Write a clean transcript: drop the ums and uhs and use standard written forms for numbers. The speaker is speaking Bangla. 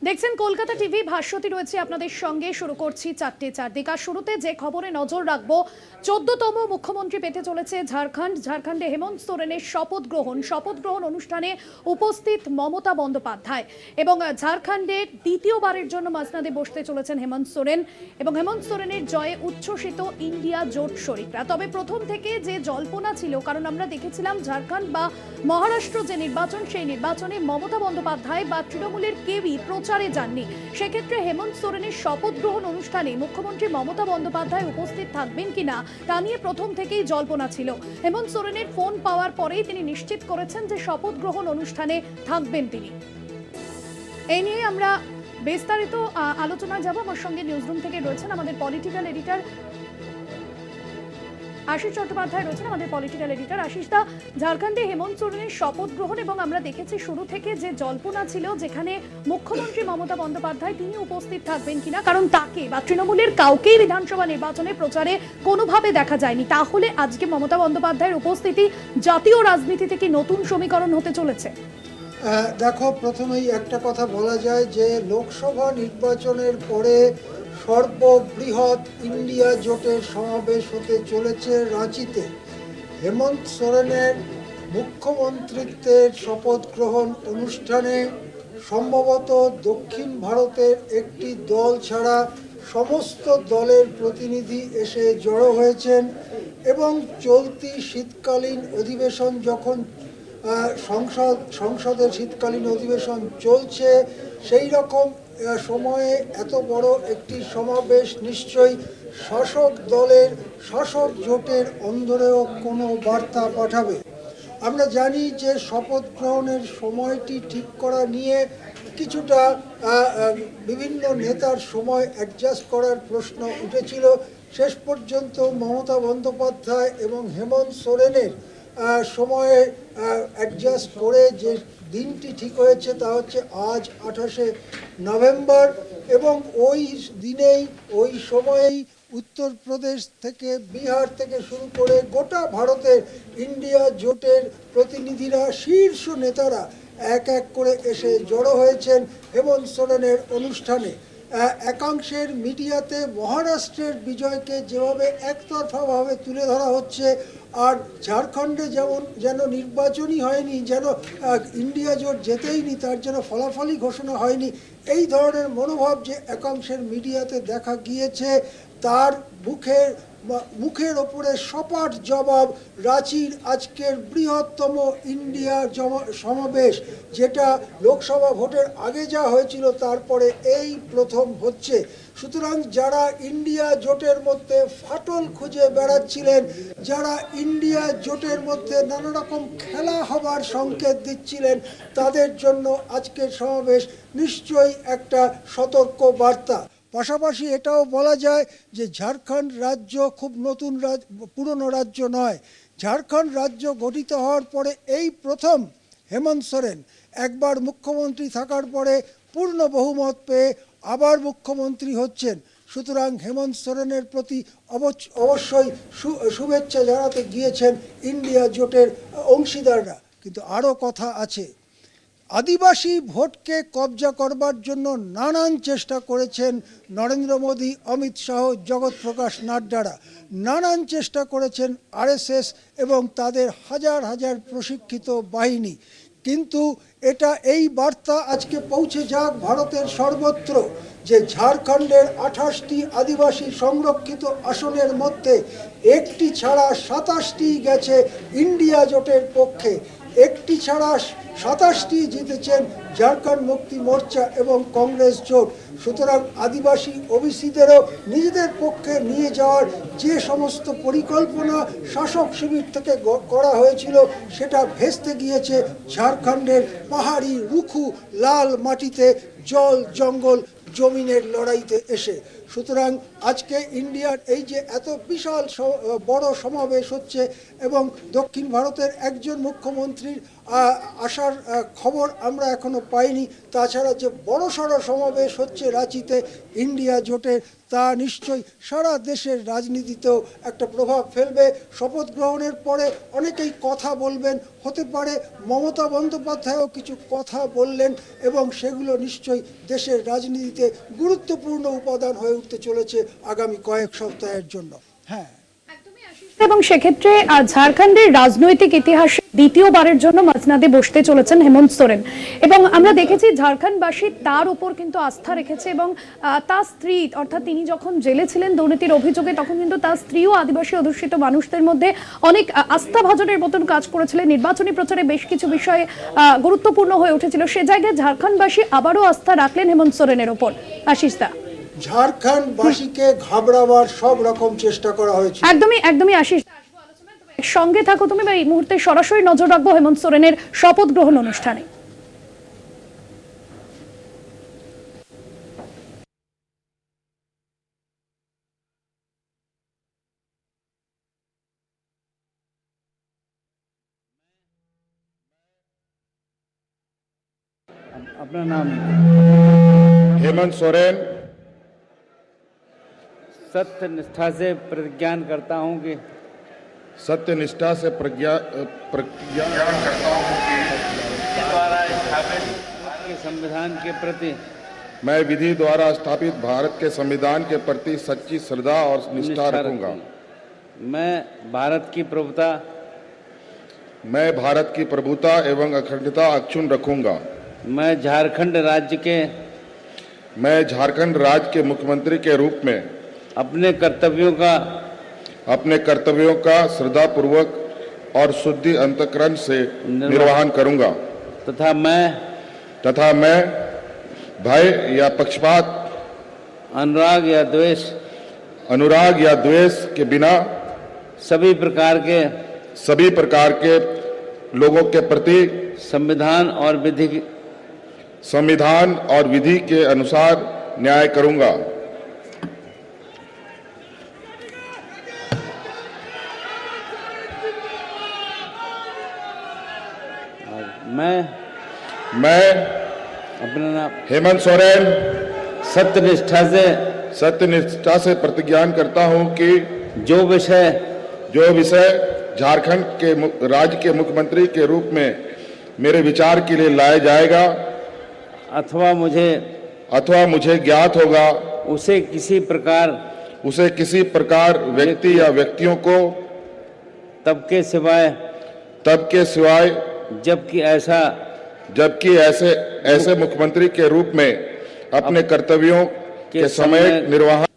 দেখছেন কলকাতা টিভি, ভাস্বতী রয়েছে আপনাদের সঙ্গে। শুরু করছি 4টে চারদিক। আর শুরুতে যে খবরে নজর রাখবো, 14তম মুখ্যমন্ত্রী পেতে চলেছে ঝাড়খণ্ড। ঝাড়খণ্ডে হেমন্ত সোরেনের শপথ গ্রহণ অনুষ্ঠানে উপস্থিত মমতা বন্দ্যোপাধ্যায়। এবং ঝাড়খণ্ডের দ্বিতীয়বারের জন্য মাসনাদে বসতে চলেছেন হেমন্ত সোরেন। এবং হেমন্ত সোরেনের জয়ে উচ্ছ্বসিত ইন্ডিয়া জোট শরিকরা। তবে প্রথম থেকে যে জল্পনা ছিল, কারণ আমরা দেখেছিলাম ঝাড়খণ্ড বা মহারাষ্ট্র যে নির্বাচন, সেই নির্বাচনে মমতা বন্দ্যোপাধ্যায় বা তৃণমূলের কেউই প্রচারে যাননি। সেক্ষেত্রে হেমন্ত সোরেনের শপথ গ্রহণ অনুষ্ঠানে মুখ্যমন্ত্রী মমতা বন্দ্যোপাধ্যায় উপস্থিত থাকবেন কিনা তা নিয়ে প্রথম থেকেই জল্পনা ছিল। হেমন্ত সোরেনের ফোন পাওয়ার পরেই তিনি নিশ্চিত করেছেন যে শপথ গ্রহণ অনুষ্ঠানে থাকবেন তিনি। এই নিয়ে আমরা বিস্তারিত আলোচনায় যাব। আমার সঙ্গে নিউজরুম থেকে রয়েছেন আমাদের পলিটিক্যাল এডিটর আশিস চট্টোপাধ্যায় রয়েছেন, আমাদের পলিটিক্যাল এডিটর। আশিস দা, ঝাড়খণ্ডে হেমন্ত সোরেনের শপথ গ্রহণ এবং আমরা দেখেছি শুরু থেকে যে জল্পনা ছিল, যেখানে মুখ্যমন্ত্রী মমতা বন্দ্যোপাধ্যায় তিনি উপস্থিত থাকবেন কিনা, কারণ তাকে বা তৃণমূলের কাউকেই বিধানসভা নির্বাচনে প্রচারে কোনোভাবে দেখা যায়নি। তাহলে আজকে মমতা বন্দ্যোপাধ্যায়ের উপস্থিতি জাতীয় রাজনীতি থেকে নতুন সমীকরণ হতে চলেছে। দেখো, প্রথমেই একটা কথা বলা যায় যে লোকসভা নির্বাচনের পরে সর্ববৃহৎ ইন্ডিয়া জোটের সমাবেশ হতে চলেছে রাঁচিতে। হেমন্ত সোরেনের মুখ্যমন্ত্রিত্বের শপথ গ্রহণ অনুষ্ঠানে সম্ভবত দক্ষিণ ভারতের একটি দল ছাড়া সমস্ত দলের প্রতিনিধি এসে জড়ো হয়েছেন। এবং চলতি শীতকালীন অধিবেশন যখন সংসদের শীতকালীন অধিবেশন চলছে, সেই রকম সময়ে এত বড় একটি সমাবেশ নিশ্চয়ই শাসক দলের, শাসক জোটের অন্দরেও কোনো বার্তা পাঠাবে। আমরা জানি যে শপথ গ্রহণের সময়টি ঠিক করা নিয়ে কিছুটা বিভিন্ন নেতার সময় অ্যাডজাস্ট করার প্রশ্ন উঠেছিল। শেষ পর্যন্ত মমতা বন্দ্যোপাধ্যায় এবং হেমন্ত সোরেনের সময়ে অ্যাডজাস্ট করে যে দিনটি ঠিক হয়েছে তা হচ্ছে আজ 28শে নভেম্বর। এবং ওই দিনেই, ওই সময়েই উত্তরপ্রদেশ থেকে, বিহার থেকে শুরু করে গোটা ভারতের ইন্ডিয়া জোটের প্রতিনিধিরা, শীর্ষ নেতারা এক এক করে এসে জড়ো হয়েছেন হেমন্ত সোরেনের অনুষ্ঠানে। একাংশের মিডিয়াতে মহারাষ্ট্রের বিজয়কে যেভাবে একতরফাভাবে তুলে ধরা হচ্ছে, আর ঝাড়খণ্ডে যেন নির্বাচনই হয়নি, যেন ইন্ডিয়া জোট যেতেইনি, তার যেন ফলাফলই ঘোষণা হয়নি, এই ধরনের মনোভাব যে একাংশের মিডিয়াতে দেখা গিয়েছে, তার মুখের ওপরে সপাট জবাব রাঁচির আজকের বৃহত্তম ইন্ডিয়া সমাবেশ, যেটা লোকসভা ভোটের আগে যা হয়েছিল তারপরে এই প্রথম হচ্ছে। সুতরাং যারা ইন্ডিয়া জোটের মধ্যে ফাটল খুঁজে বেড়াচ্ছিলেন, যারা ইন্ডিয়া জোটের মধ্যে নানা রকম খেলা হবার সংকেত দিচ্ছিলেন, তাদের জন্য আজকের সমাবেশ নিশ্চয়ই একটা সতর্ক বার্তা। পাশাপাশি এটাও বলা যায় যে ঝাড়খণ্ড রাজ্য খুব নতুন পুরনো রাজ্য নয়। ঝাড়খণ্ড রাজ্য গঠিত হওয়ার পরে এই প্রথম হেমন্ত সোরেন একবার মুখ্যমন্ত্রী থাকার পরে পূর্ণ বহুমত পেয়ে আবার মুখ্যমন্ত্রী হচ্ছেন। সুতরাং হেমন্ত সোরেনের প্রতি অবশ্যই শুভেচ্ছা জানাতে গিয়েছেন ইন্ডিয়া জোটের অংশীদাররা। কিন্তু আরও কথা আছে। আদিবাসী ভোটকে কবজা করবার জন্য নানান চেষ্টা করেছেন নরেন্দ্র মোদী, অমিত শাহ, জগৎ প্রকাশ নাড্ডারা। নানান চেষ্টা করেছেন আরএসএস এবং তাদের হাজার হাজার প্রশিক্ষিত বাহিনী। কিন্তু এই বার্তা আজকে পৌঁছে যাক ভারতের সর্বত্র যে ঝাড়খণ্ডের 28টি আদিবাসী সংরক্ষিত আসনের মধ্যে একটি ছাড়া 27টি গেছে ইন্ডিয়া জোটের পক্ষে। একটি ছাড়া 27টি জিতেছেন ঝাড়খণ্ড মুক্তি মোর্চা এবং কংগ্রেস জোট। সুতরাং আদিবাসী ওবিসিদেরও নিজেদের পক্ষে নিয়ে যাওয়ার যে সমস্ত পরিকল্পনা শাসক শিবির থেকে করা হয়েছিল, সেটা ভেস্তে গিয়েছে ঝাড়খণ্ডের পাহাড়ি রুখু লাল মাটিতে, জল জঙ্গল জমিনের লড়াইতে এসে। সুতরাং আজকে ইন্ডিয়ার এই যে এত বিশাল বড় সমাবেশ হচ্ছে এবং দক্ষিণ ভারতের একজন মুখ্যমন্ত্রীর আসার খবর আমরা এখনো পাইনি, তাছাড়া যে বড়সড় সমাবেশ হচ্ছে রাঁচিতে ইন্ডিয়া জোটের, তা নিশ্চয়ই সারা দেশের রাজনীতিতেও একটা প্রভাব ফেলবে। শপথ গ্রহণের পরে অনেকেই কথা বলবেন, হতে পারে মমতা বন্দ্যোপাধ্যায়ও কিছু কথা বললেন এবং সেগুলো নিশ্চয়ই দেশের রাজনীতিতে গুরুত্বপূর্ণ উপাদান হয়ে উঠতে চলেছে আগামী কয়েক সপ্তাহের জন্য। হ্যাঁ, এবং সেক্ষেত্রে ঝাড়খণ্ডের রাজনৈতিক ইতিহাসে দ্বিতীয়বারের জন্য মসনাদে বসতে চলেছেন হেমন্ত সোরেন এবং আমরা দেখেছি ঝাড়খণ্ডবাসী তার উপর কিন্তু আস্থা রেখেছে এবং তার স্ত্রী, অর্থাৎ তিনি যখন জেলে ছিলেন দুর্নীতির অভিযোগে, তখন কিন্তু তার স্ত্রীও আদিবাসী অধ্যুষিত মানুষদের মধ্যে অনেক আস্থা ভাজনের মতন কাজ করেছিলেন। নির্বাচনী প্রচারে বেশ কিছু বিষয়ে গুরুত্বপূর্ণ হয়ে উঠেছিল। সে জায়গায় ঝাড়খণ্ডবাসী আবারও আস্থা রাখলেন হেমন্ত সোরেনের ওপর। আশিস দা, ঝাড়খণ্ডবাসীকে ঘাবড়াবার সব রকম চেষ্টা করা হয়েছে। একদমই আশিস সঙ্গে থাকো তুমি, এই মুহূর্তে সরাসরি নজর রাখবো হেমন্ত সোরেনের শপথ গ্রহণ অনুষ্ঠানে। अपना नाम हेमंत सोरेन सत्य निष्ठा से प्रतिज्ञान करता हूं कि सत्य निष्ठा से प्रतिज्ञा करता हूं द्वारा स्थापित के संविधान के प्रति मैं विधि द्वारा स्थापित भारत के संविधान के प्रति सच्ची श्रद्धा और निष्ठा रखूंगा। मैं भारत की प्रभुता एवं अखंडता अक्षुण्ण रखूंगा। मैं झारखंड राज्य के मुख्यमंत्री के रूप में अपने कर्तव्यों का श्रद्धापूर्वक और शुद्धि अंतःकरण से निर्वहन करूंगा तथा मैं भय या पक्षपात, अनुराग या द्वेष के बिना सभी प्रकार के लोगों के प्रति संविधान और विधि के अनुसार न्याय करूंगा। मैं अपना नाम हेमंत सोरेन सत्यनिष्ठा से प्रतिज्ञान करता हूं कि जो विषय झारखंड के राज्य के मुख्यमंत्री के रूप में मेरे विचार के लिए लाया जाएगा अथवा मुझे ज्ञात होगा, उसे किसी प्रकार व्यक्ति या व्यक्तियों को तब के सिवाय जबकि ऐसे मुख्यमंत्री के रूप में अपने कर्तव्यों के समय निर्वहन